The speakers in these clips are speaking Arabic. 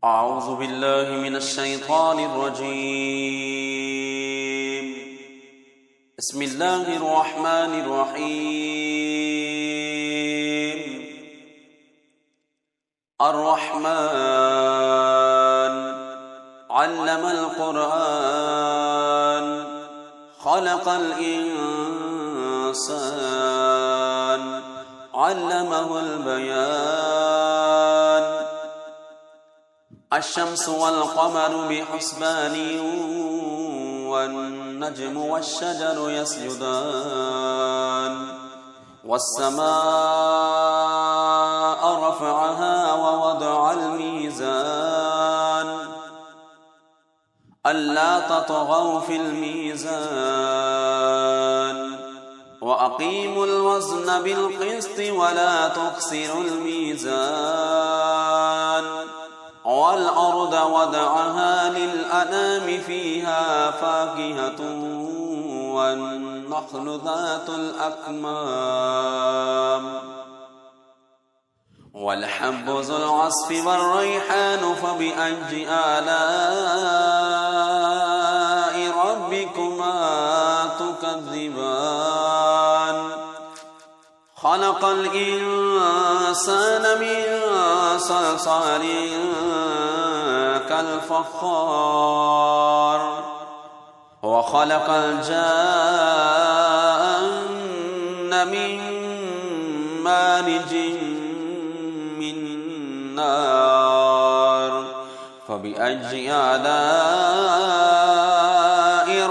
أعوذ بالله من الشيطان الرجيم. بسم الله الرحمن الرحيم. الرحمن علم القرآن خلق الإنسان علمه البيان. الشمس والقمر بحسبان والنجم والشجر يسجدان. والسماء رفعها ووضع الميزان ألا تطغوا في الميزان وأقيموا الوزن بالقسط ولا تخسروا الميزان. والأرض وضعها للأنام فيها فاكهة والنخل ذات الأكمام والحب ذو العصف والريحان فبأي آلاء ربكما تكذبان. خلق الإنسان من صلصال كالفخار وخلق الجان من مارج من نار فبأي آلاء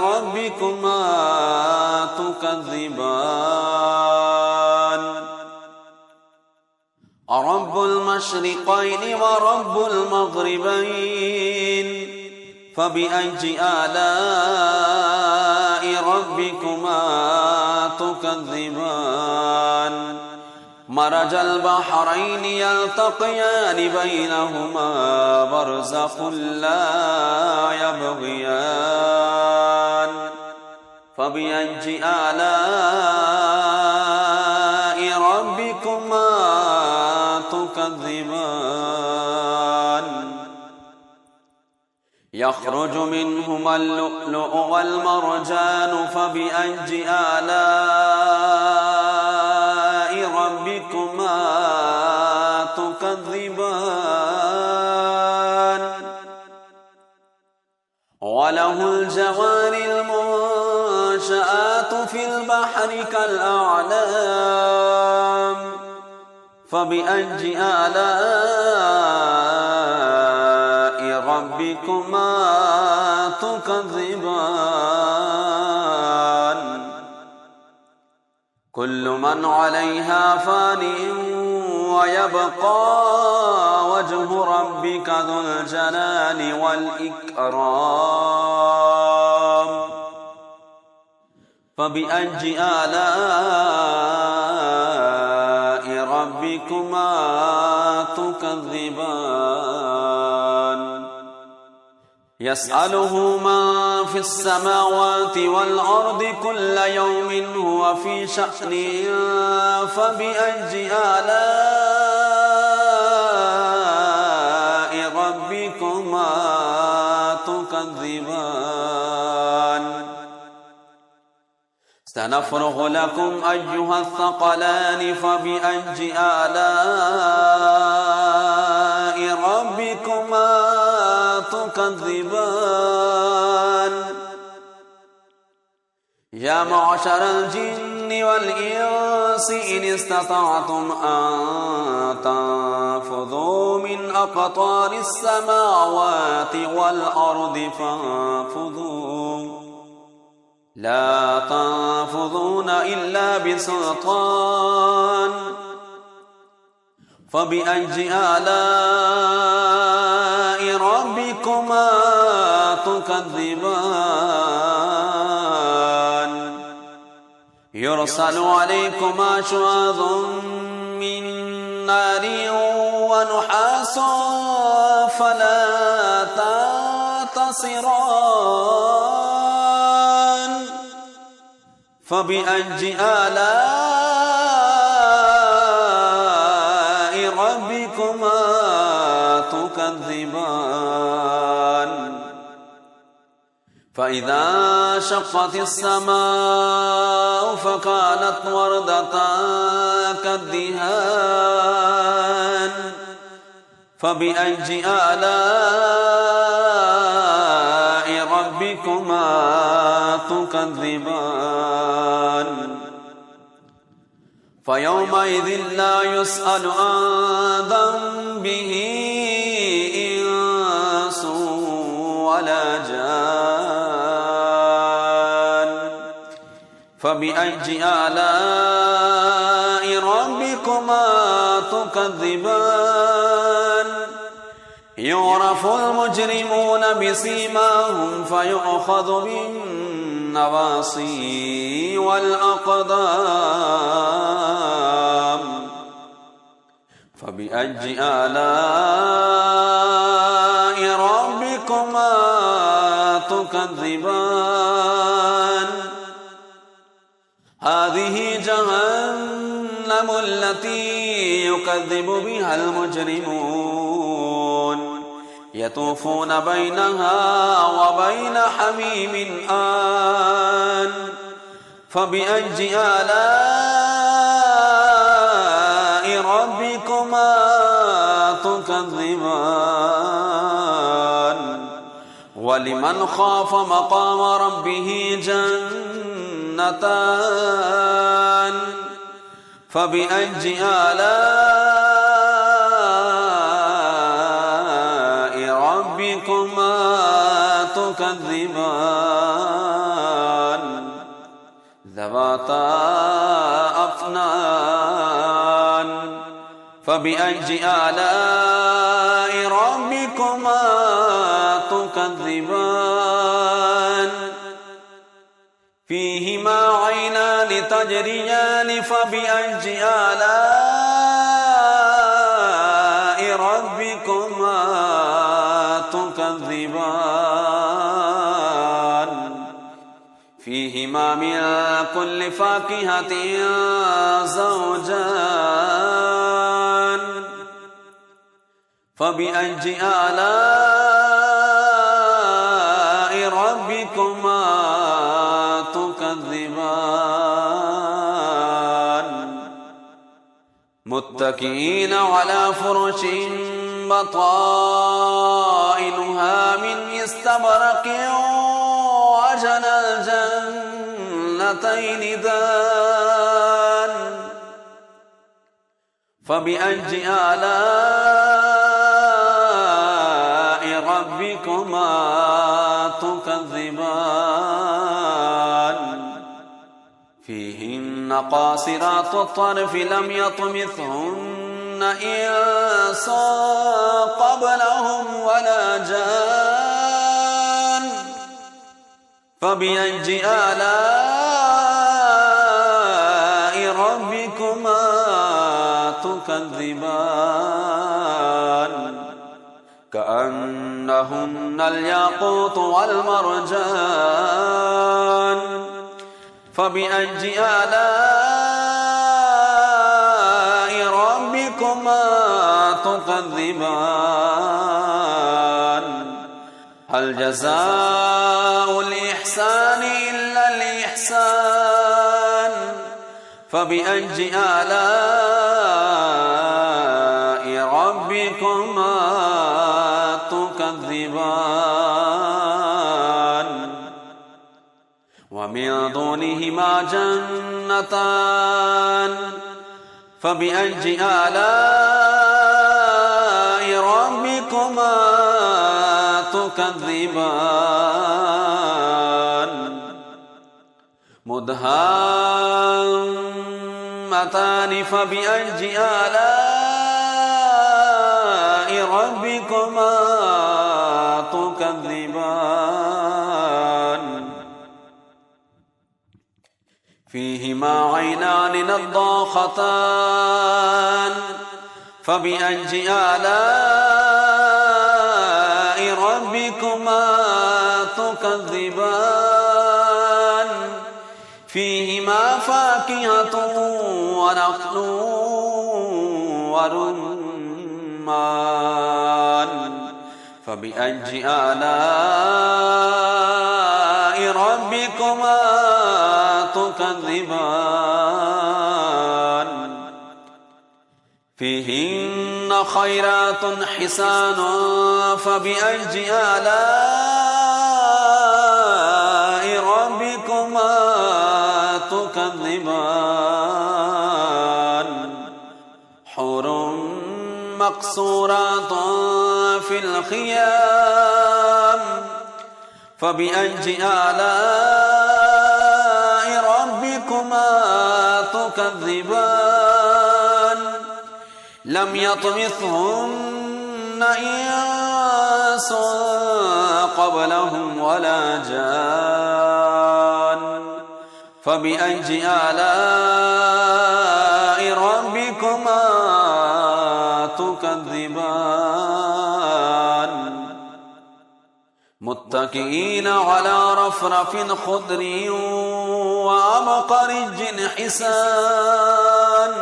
ربكما تكذبان. رب المشرقين ورب المغربين فبأي آلاء ربكما تكذبان. مرج البحرين يلتقيان بينهما برزخ لا يبغيان فبأي آلاء ربكما تكذبان. يخرج منهما اللؤلؤ والمرجان فبأي آلاء ربكما تكذبان. وله الجوار المنشآت في البحر كالأعلام فبأي آلاء ربكما تكذبان. كل من عليها فان ويبقى وجه ربك ذو الجلال والإكرام فبأي آلاء ربكما تكذبان. يسأله من في السماوات والأرض كل يوم هو في شأن فبأي آلاء ربكما تكذبان. سنفرغ لكم أيها الثقلان فبأي آلاء ربكما تكذبان. يا معشر الجن والإنس إن استطعتم أن تنفذوا من أقطار السماوات والأرض فانفذوا لا تنفذون إلا بسلطان فبأي آلاء ربكما تكذبان. يرسل عليكما شواظ من نار ونحاس فلا تنتصران فبأي آلاء ربكما تكذبان. تكذبان فإذا شقت السماء فكانت وردة كالدهان فبأي آلاء ربكما تكذبان فيومئذ لا يسأل عن ذنبه إنس ولا جان فبأي آلاء ربكما تكذبان يعرف المجرمون بسيماهم فيؤخذ بالنواصي والأقدام فبأي آلاء ربكما تكذبان هذه جهنم التي يكذب بها المجرمون يطوفون بينها وبين حميم آن فبأي آلاء ربكما تكذبان ولمن خاف مقام ربه جنتان فبأي آلاء ربكما تكذبان ذواتا أفنان فبأي آلاء ربكما تكذبان فيهما عينان تجريان فبأي آلاء ربكما تكذبان فيهما من كل فاكهة زوجان فبأي آلاء ربكما تكذبان متكئين على فرش بطائنها من استبرق وجنى الجنتين دان فبأي آلاء ربكما تكذبان فيهن قاصرات الطرف لم يطمثهن إنس قبلهم ولا جان فبأي آلاء ربكما تكذبان كأنهن الياقوت والمرجان فبأي آلاء ربكما تكذبان هل جزاء الإحسان إلا الإحسان فبأي آلاء ربكما تكذبان ومن دونهما جنتان فبأي آلاء ربكما تكذبان مدهامتان فبأي آلاء ربكما تكذبان فيهما عينان نضاختان فبأي آلاء ربكما تكذبان فيهما فاكهة ونخل ورمان فبأي آلاء ربكما تكذبان فيهن خيرات حسان فبأي آلاء ربكما تكذبان حور مقصورات في الخيام فبأي آلاء ربكما تكذبان لم يطمثهن إنس قبلهم ولا جان فبأي آلاء ربكما تكذبان متكئين على رفرف خضر وعبقري حسان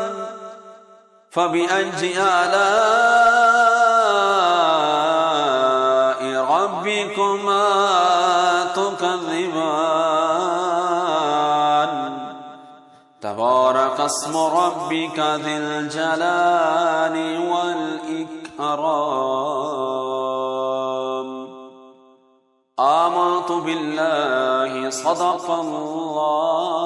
فبأي آلاء ربكما تكذبان تبارك اسم ربك ذي الجلال والإكرام آمنت بالله صدق الله